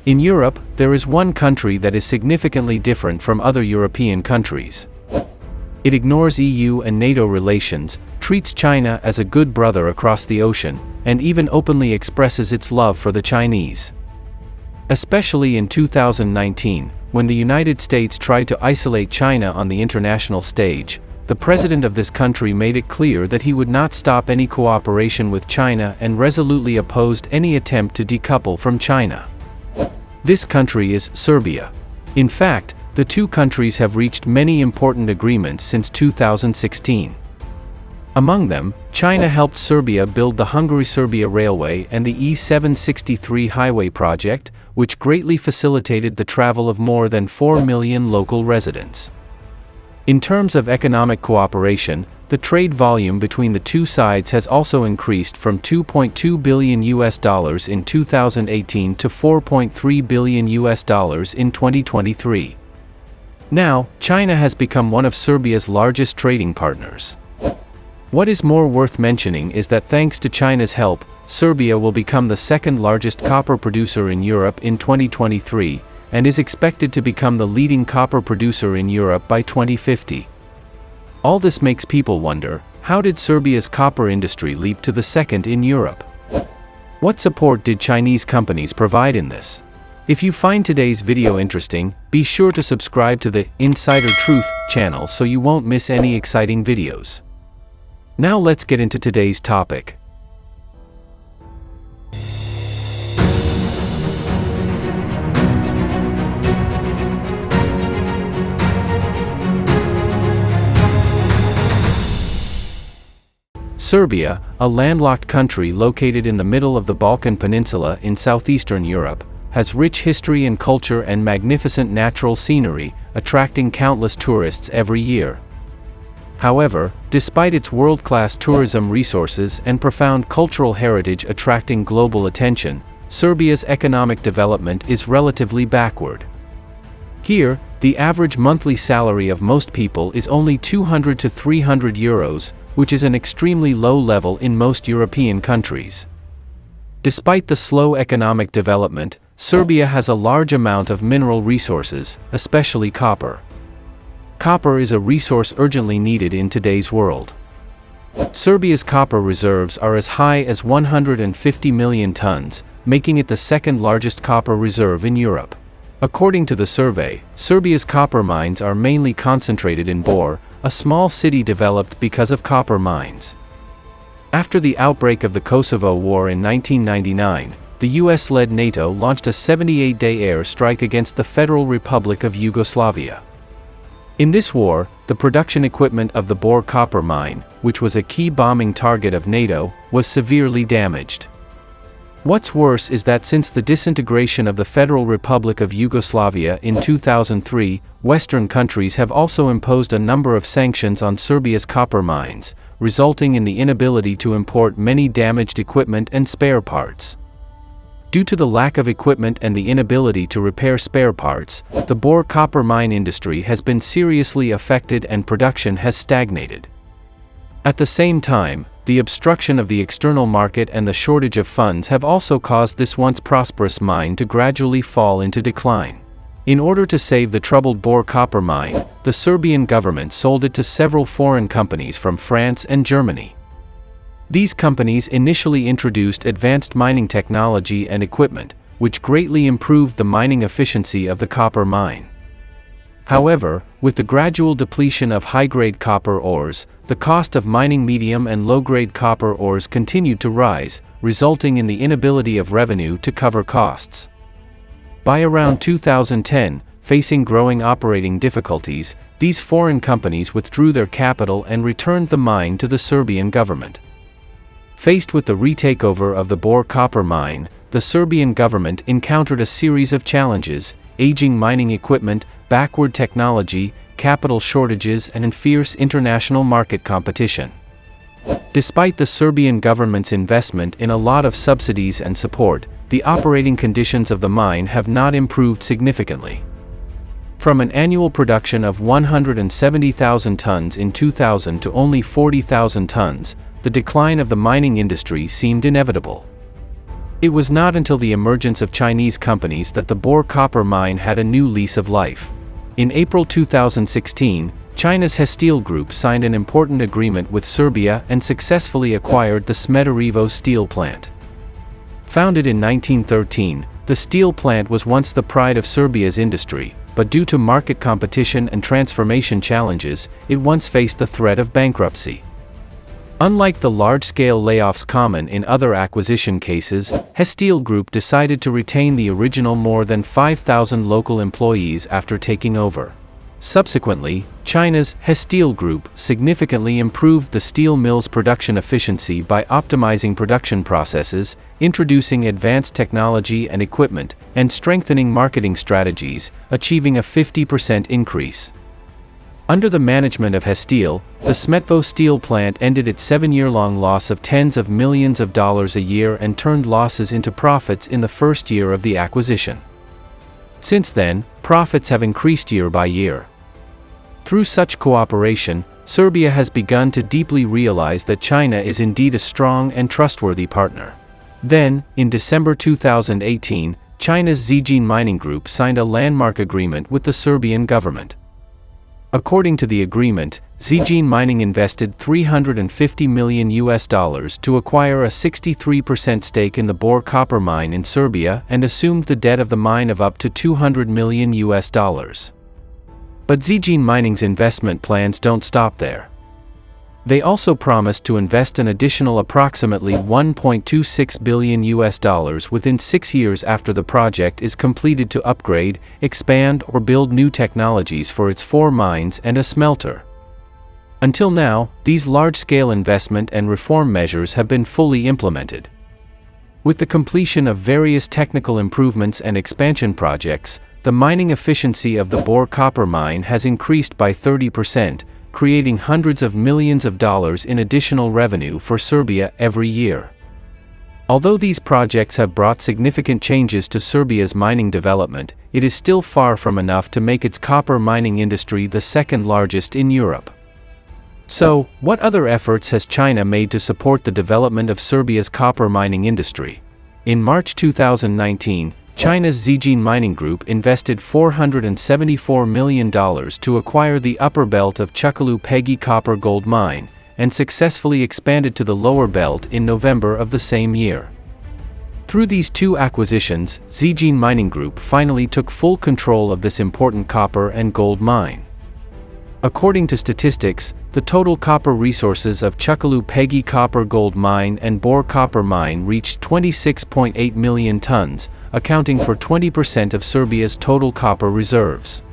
In Europe, there is one country that is significantly different from other European countries. It ignores EU and NATO relations, treats China as a good brother across the ocean, and even openly expresses its love for the Chinese. Especially in 2019, when the United States tried to isolate China on the international stage, the president of this country made it clear that he would not stop any cooperation with China and resolutely opposed any attempt to decouple from China. This country is Serbia. In fact, the two countries have reached many important agreements since 2016. Among them, China helped Serbia build the Hungary-Serbia Railway and the E763 highway project, which greatly facilitated the travel of more than 4 million local residents. In terms of economic cooperation, the trade volume between the two sides has also increased from $2.2 billion in 2018 to $4.3 billion in 2023. Now, China has become one of Serbia's largest trading partners. What is more worth mentioning is that thanks to China's help, Serbia will become the second largest copper producer in Europe in 2023, and is expected to become the leading copper producer in Europe by 2050. All this makes people wonder, how did Serbia's copper industry leap to the second in Europe? What support did Chinese companies provide in this? If you find today's video interesting, be sure to subscribe to the Insider Truth channel so you won't miss any exciting videos. Now let's get into today's topic. Serbia, a landlocked country located in the middle of the Balkan Peninsula in southeastern Europe, has rich history and culture and magnificent natural scenery, attracting countless tourists every year. However, despite its world-class tourism resources and profound cultural heritage attracting global attention, Serbia's economic development is relatively backward. Here, the average monthly salary of most people is only 200 to 300 euros, which is an extremely low level in most European countries. Despite the slow economic development, Serbia has a large amount of mineral resources, especially copper. Copper is a resource urgently needed in today's world. Serbia's copper reserves are as high as 150 million tons, making it the second largest copper reserve in Europe. According to the survey, Serbia's copper mines are mainly concentrated in Bor, a small city developed because of copper mines. After the outbreak of the Kosovo War in 1999, the US-led NATO launched a 78-day air strike against the Federal Republic of Yugoslavia. In this war, the production equipment of the Bor copper mine, which was a key bombing target of NATO, was severely damaged. What's worse is that since the disintegration of the Federal Republic of Yugoslavia in 2003, Western countries have also imposed a number of sanctions on Serbia's copper mines, resulting in the inability to import many damaged equipment and spare parts. Due to the lack of equipment and the inability to repair spare parts, the Bor copper mine industry has been seriously affected and production has stagnated. At the same time, the obstruction of the external market and the shortage of funds have also caused this once prosperous mine to gradually fall into decline. In order to save the troubled Bor copper mine, the Serbian government sold it to several foreign companies from France and Germany. These companies initially introduced advanced mining technology and equipment, which greatly improved the mining efficiency of the copper mine. However, with the gradual depletion of high-grade copper ores, the cost of mining medium and low-grade copper ores continued to rise, resulting in the inability of revenue to cover costs. By around 2010, facing growing operating difficulties, these foreign companies withdrew their capital and returned the mine to the Serbian government. Faced with the retakeover of the Bor copper mine, the Serbian government encountered a series of challenges: aging mining equipment, backward technology, capital shortages, and fierce international market competition. Despite the Serbian government's investment in a lot of subsidies and support, the operating conditions of the mine have not improved significantly. From an annual production of 170,000 tons in 2000 to only 40,000 tons, the decline of the mining industry seemed inevitable. It was not until the emergence of Chinese companies that the Bor copper mine had a new lease of life. In April 2016, China's Hesteel Group signed an important agreement with Serbia and successfully acquired the Smederevo steel plant. Founded in 1913, the steel plant was once the pride of Serbia's industry, but due to market competition and transformation challenges, it once faced the threat of bankruptcy. Unlike the large-scale layoffs common in other acquisition cases, Hesteel Group decided to retain the original more than 5,000 local employees after taking over. Subsequently, China's Hesteel Group significantly improved the steel mill's production efficiency by optimizing production processes, introducing advanced technology and equipment, and strengthening marketing strategies, achieving a 50% increase. Under the management of Hesteel, the Smederevo steel plant ended its 7-year-long loss of tens of millions of dollars a year and turned losses into profits in the first year of the acquisition. Since then, profits have increased year by year. Through such cooperation, Serbia has begun to deeply realize that China is indeed a strong and trustworthy partner. Then, in December 2018, China's Zijin Mining Group signed a landmark agreement with the Serbian government. According to the agreement, Zijin Mining invested $350 million to acquire a 63% stake in the Bor copper mine in Serbia and assumed the debt of the mine of up to $200 million. But Zijin Mining's investment plans don't stop there. They also promised to invest an additional approximately $1.26 billion within 6 years after the project is completed to upgrade, expand, or build new technologies for its 4 mines and a smelter. Until now, these large-scale investment and reform measures have been fully implemented. With the completion of various technical improvements and expansion projects, the mining efficiency of the Bor copper mine has increased by 30%, creating hundreds of millions of dollars in additional revenue for Serbia every year. Although these projects have brought significant changes to Serbia's mining development, it is still far from enough to make its copper mining industry the second largest in Europe. So, what other efforts has China made to support the development of Serbia's copper mining industry? In March 2019, China's Zijin Mining Group invested $474 million to acquire the upper belt of Çukurupagi copper gold mine, and successfully expanded to the lower belt in November of the same year. Through these 2 acquisitions, Zijin Mining Group finally took full control of this important copper and gold mine. According to statistics, the total copper resources of Çukurupagi copper gold mine and Bor copper mine reached 26.8 million tons, accounting for 20% of Serbia's total copper reserves.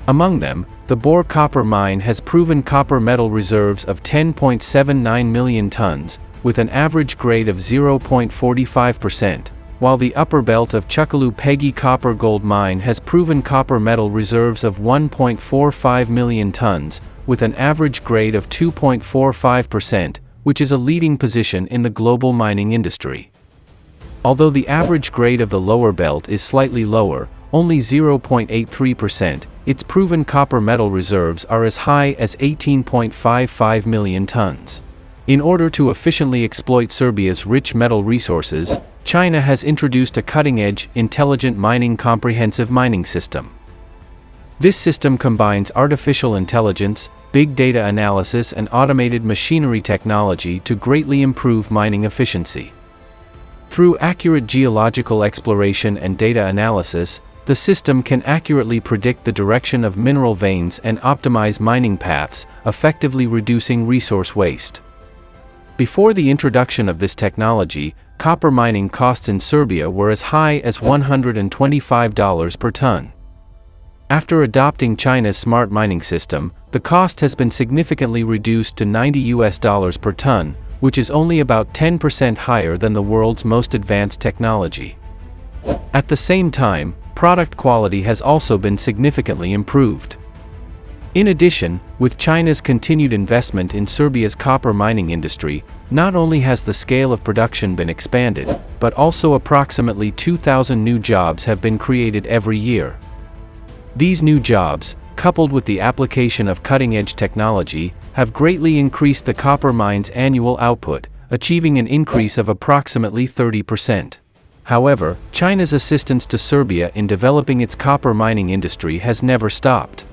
Among them, the Bor copper mine has proven copper metal reserves of 10.79 million tons, with an average grade of 0.45%, while the upper belt of Çukurupagi copper gold mine has proven copper metal reserves of 1.45 million tons, with an average grade of 2.45%, which is a leading position in the global mining industry. Although the average grade of the lower belt is slightly lower, only 0.83%, its proven copper metal reserves are as high as 18.55 million tons. In order to efficiently exploit Serbia's rich metal resources, China has introduced a cutting-edge, intelligent mining comprehensive mining system. This system combines artificial intelligence, big data analysis and automated machinery technology to greatly improve mining efficiency. Through accurate geological exploration and data analysis, the system can accurately predict the direction of mineral veins and optimize mining paths, effectively reducing resource waste. Before the introduction of this technology, copper mining costs in Serbia were as high as $125 per ton. After adopting China's smart mining system, the cost has been significantly reduced to $90 per ton, which is only about 10% higher than the world's most advanced technology. At the same time, product quality has also been significantly improved. In addition, with China's continued investment in Serbia's copper mining industry, not only has the scale of production been expanded, but also approximately 2,000 new jobs have been created every year. These new jobs, coupled with the application of cutting-edge technology, have greatly increased the copper mine's annual output, achieving an increase of approximately 30%. However, China's assistance to Serbia in developing its copper mining industry has never stopped.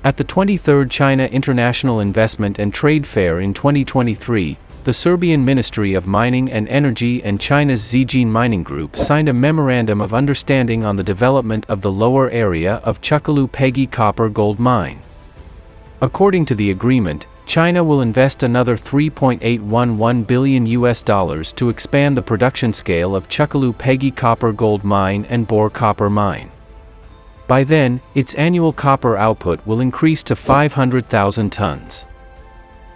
At the 23rd China International Investment and Trade Fair in 2023, the Serbian Ministry of Mining and Energy and China's Zijin Mining Group signed a Memorandum of Understanding on the development of the lower area of Çakılı-Pegi copper-gold mine. According to the agreement, China will invest another $3.811 billion to expand the production scale of Çakılı-Pegi copper-gold mine and Bor copper mine. By then, its annual copper output will increase to 500,000 tons.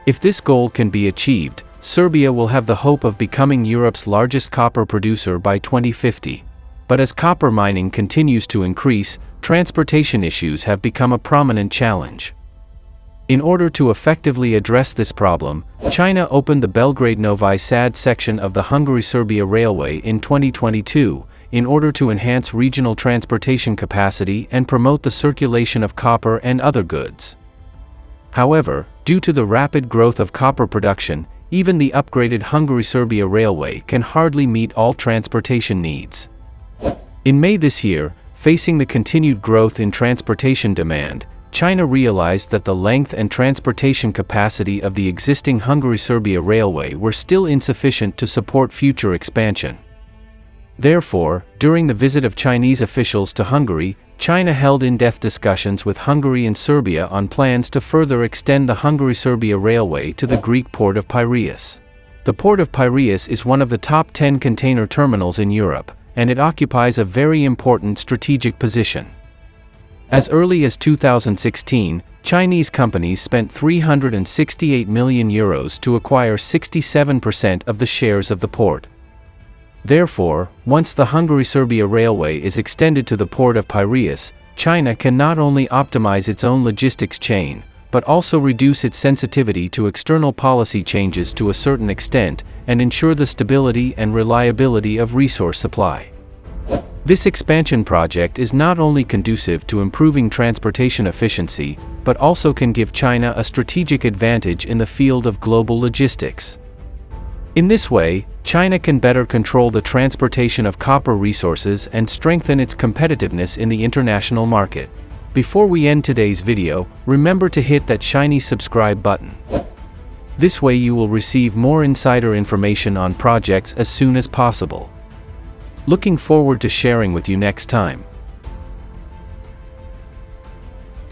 If this goal can be achieved, Serbia will have the hope of becoming Europe's largest copper producer by 2050. But as copper mining continues to increase, transportation issues have become a prominent challenge. In order to effectively address this problem, China opened the Belgrade-Novi Sad section of the Hungary-Serbia Railway in 2022, in order to enhance regional transportation capacity and promote the circulation of copper and other goods. However, due to the rapid growth of copper production, even the upgraded Hungary-Serbia Railway can hardly meet all transportation needs. In May this year, facing the continued growth in transportation demand, China realized that the length and transportation capacity of the existing Hungary-Serbia Railway were still insufficient to support future expansion. Therefore, during the visit of Chinese officials to Hungary, China held in-depth discussions with Hungary and Serbia on plans to further extend the Hungary-Serbia Railway to the Greek port of Piraeus. The port of Piraeus is one of the top 10 container terminals in Europe, and it occupies a very important strategic position. As early as 2016, Chinese companies spent €368 million to acquire 67% of the shares of the port. Therefore, once the Hungary-Serbia Railway is extended to the port of Piraeus, China can not only optimize its own logistics chain, but also reduce its sensitivity to external policy changes to a certain extent, and ensure the stability and reliability of resource supply. This expansion project is not only conducive to improving transportation efficiency, but also can give China a strategic advantage in the field of global logistics. In this way, China can better control the transportation of copper resources and strengthen its competitiveness in the international market. Before we end today's video, remember to hit that shiny subscribe button. This way you will receive more insider information on projects as soon as possible. Looking forward to sharing with you next time.